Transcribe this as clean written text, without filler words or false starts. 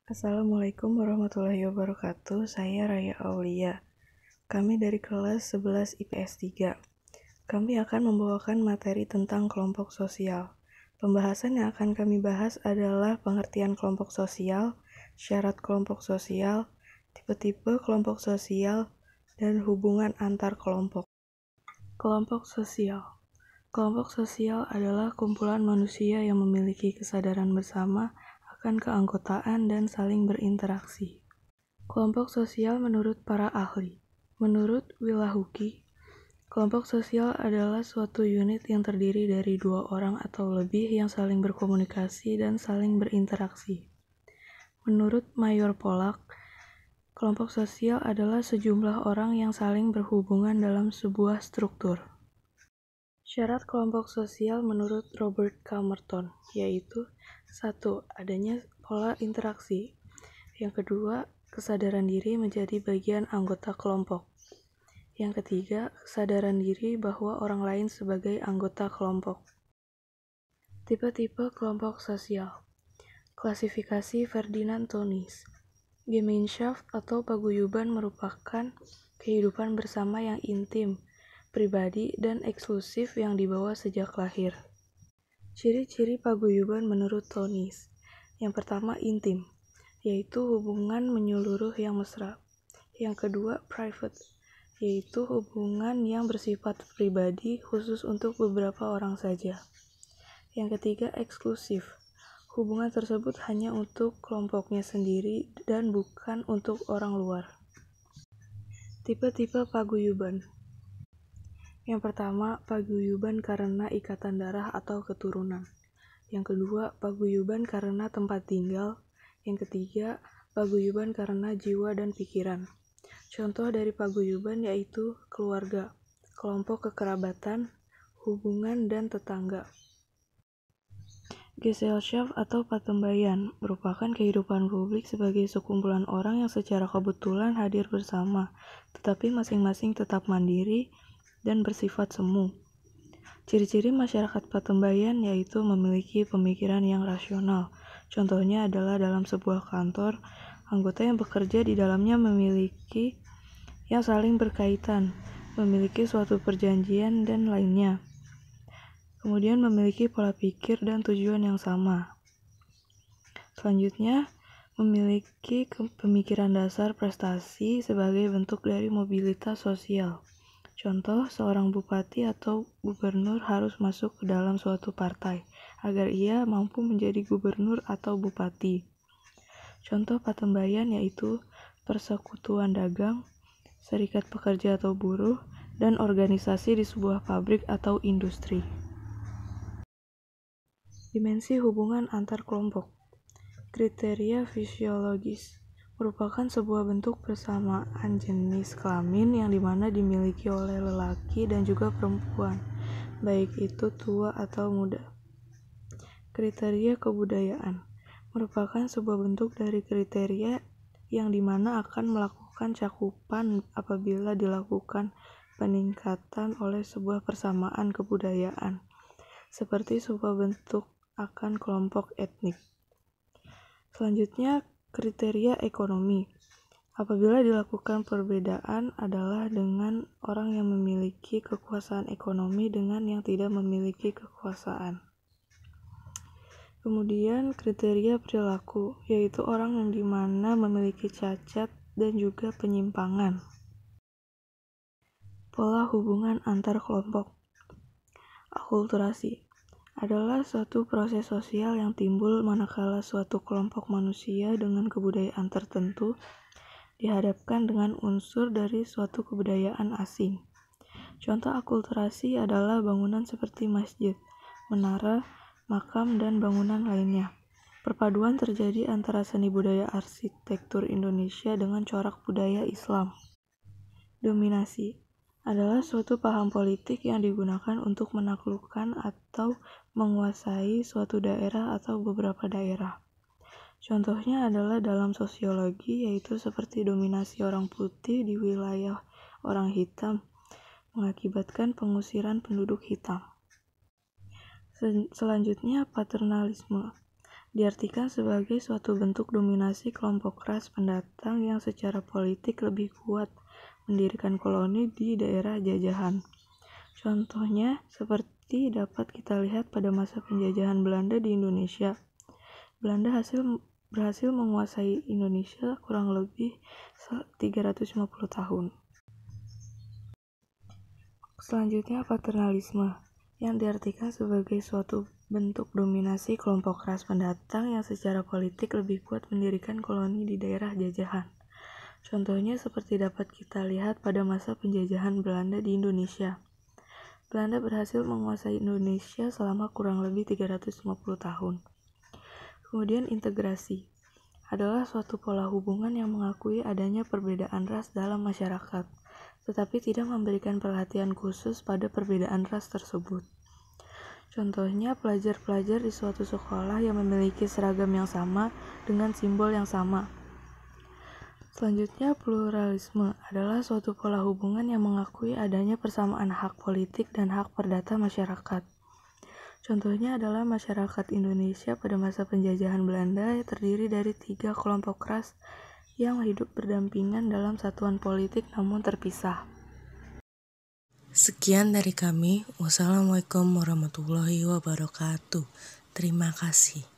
Assalamualaikum warahmatullahi wabarakatuh. Saya Raya Aulia. Kami dari kelas 11 IPS 3. Kami akan membawakan materi tentang kelompok sosial. Pembahasan yang akan kami bahas adalah pengertian kelompok sosial, syarat kelompok sosial, tipe-tipe kelompok sosial, dan hubungan antar kelompok. Kelompok sosial. Kelompok sosial adalah kumpulan manusia yang memiliki kesadaran bersama akan keanggotaan dan saling berinteraksi. Kelompok sosial menurut para ahli. Menurut Wilahuki, kelompok sosial adalah suatu unit yang terdiri dari 2 orang atau lebih yang saling berkomunikasi dan saling berinteraksi. Menurut Mayor Polak, kelompok sosial adalah sejumlah orang yang saling berhubungan dalam sebuah struktur. Syarat kelompok sosial menurut Robert Calmerton, yaitu 1. Adanya pola interaksi. Yang kedua, kesadaran diri menjadi bagian anggota kelompok. Yang ketiga, kesadaran diri bahwa orang lain sebagai anggota kelompok. Tipe-tipe kelompok sosial. Klasifikasi Ferdinand Tönnies. Gemeinschaft atau paguyuban merupakan kehidupan bersama yang intim, pribadi, dan eksklusif yang dibawa sejak lahir. Ciri-ciri paguyuban menurut Tönnies. Yang pertama, intim, yaitu hubungan menyeluruh yang mesra. Yang kedua, private, yaitu hubungan yang bersifat pribadi khusus untuk beberapa orang saja. Yang ketiga, eksklusif. Hubungan tersebut hanya untuk kelompoknya sendiri dan bukan untuk orang luar. Tipe-tipe paguyuban. Yang pertama, paguyuban karena ikatan darah atau keturunan. Yang kedua, paguyuban karena tempat tinggal. Yang ketiga, paguyuban karena jiwa dan pikiran. Contoh dari paguyuban yaitu keluarga, kelompok kekerabatan, hubungan, dan tetangga. Gesellschaft atau patembayan merupakan kehidupan publik sebagai sekumpulan orang yang secara kebetulan hadir bersama, tetapi masing-masing tetap mandiri dan bersifat semu. Ciri-ciri masyarakat patembayan yaitu memiliki pemikiran yang rasional. Contohnya adalah dalam sebuah kantor, anggota yang bekerja di dalamnya memiliki yang saling berkaitan, memiliki suatu perjanjian dan lainnya. Kemudian memiliki pola pikir dan tujuan yang sama. Selanjutnya, memiliki pemikiran dasar prestasi sebagai bentuk dari mobilitas sosial. Contoh, seorang bupati atau gubernur harus masuk ke dalam suatu partai agar ia mampu menjadi gubernur atau bupati. Contoh patembayan yaitu persekutuan dagang, serikat pekerja atau buruh, dan organisasi di sebuah pabrik atau industri. Dimensi hubungan antar kelompok. Kriteria fisiologis merupakan sebuah bentuk persamaan jenis kelamin yang dimana dimiliki oleh lelaki dan juga perempuan, baik itu tua atau muda. Kriteria kebudayaan merupakan sebuah bentuk dari kriteria yang dimana akan melakukan cakupan apabila dilakukan peningkatan oleh sebuah persamaan kebudayaan, seperti sebuah bentuk akan kelompok etnik. Selanjutnya, kriteria ekonomi. Apabila dilakukan perbedaan adalah dengan orang yang memiliki kekuasaan ekonomi dengan yang tidak memiliki kekuasaan. Kemudian, kriteria perilaku, yaitu orang yang dimana memiliki cacat dan juga penyimpangan. Pola hubungan antar kelompok. Akulturasi adalah suatu proses sosial yang timbul manakala suatu kelompok manusia dengan kebudayaan tertentu dihadapkan dengan unsur dari suatu kebudayaan asing. Contoh akulturasi adalah bangunan seperti masjid, menara, makam, dan bangunan lainnya. Perpaduan terjadi antara seni budaya arsitektur Indonesia dengan corak budaya Islam. Dominasi adalah suatu paham politik yang digunakan untuk menaklukkan atau menguasai suatu daerah atau beberapa daerah. Contohnya adalah dalam sosiologi, yaitu seperti dominasi orang putih di wilayah orang hitam mengakibatkan pengusiran penduduk hitam. Selanjutnya, paternalisme. diartikan sebagai suatu bentuk dominasi kelompok ras pendatang yang secara politik lebih kuat mendirikan koloni di daerah jajahan. Contohnya seperti dapat kita lihat pada masa penjajahan Belanda di Indonesia. Belanda berhasil menguasai Indonesia kurang lebih 350 tahun. Selanjutnya, paternalisme, yang diartikan sebagai suatu bentuk dominasi kelompok ras pendatang yang secara politik lebih kuat mendirikan koloni di daerah jajahan. Contohnya seperti dapat kita lihat pada masa penjajahan Belanda di Indonesia. Belanda berhasil menguasai Indonesia selama kurang lebih 350 tahun. Kemudian integrasi adalah suatu pola hubungan yang mengakui adanya perbedaan ras dalam masyarakat, tetapi tidak memberikan perhatian khusus pada perbedaan ras tersebut. Contohnya, pelajar-pelajar di suatu sekolah yang memiliki seragam yang sama dengan simbol yang sama. Selanjutnya, pluralisme adalah suatu pola hubungan yang mengakui adanya persamaan hak politik dan hak perdata masyarakat. Contohnya adalah masyarakat Indonesia pada masa penjajahan Belanda yang terdiri dari 3 kelompok ras yang hidup berdampingan dalam satuan politik namun terpisah. Sekian dari kami. Wassalamualaikum warahmatullahi wabarakatuh. Terima kasih.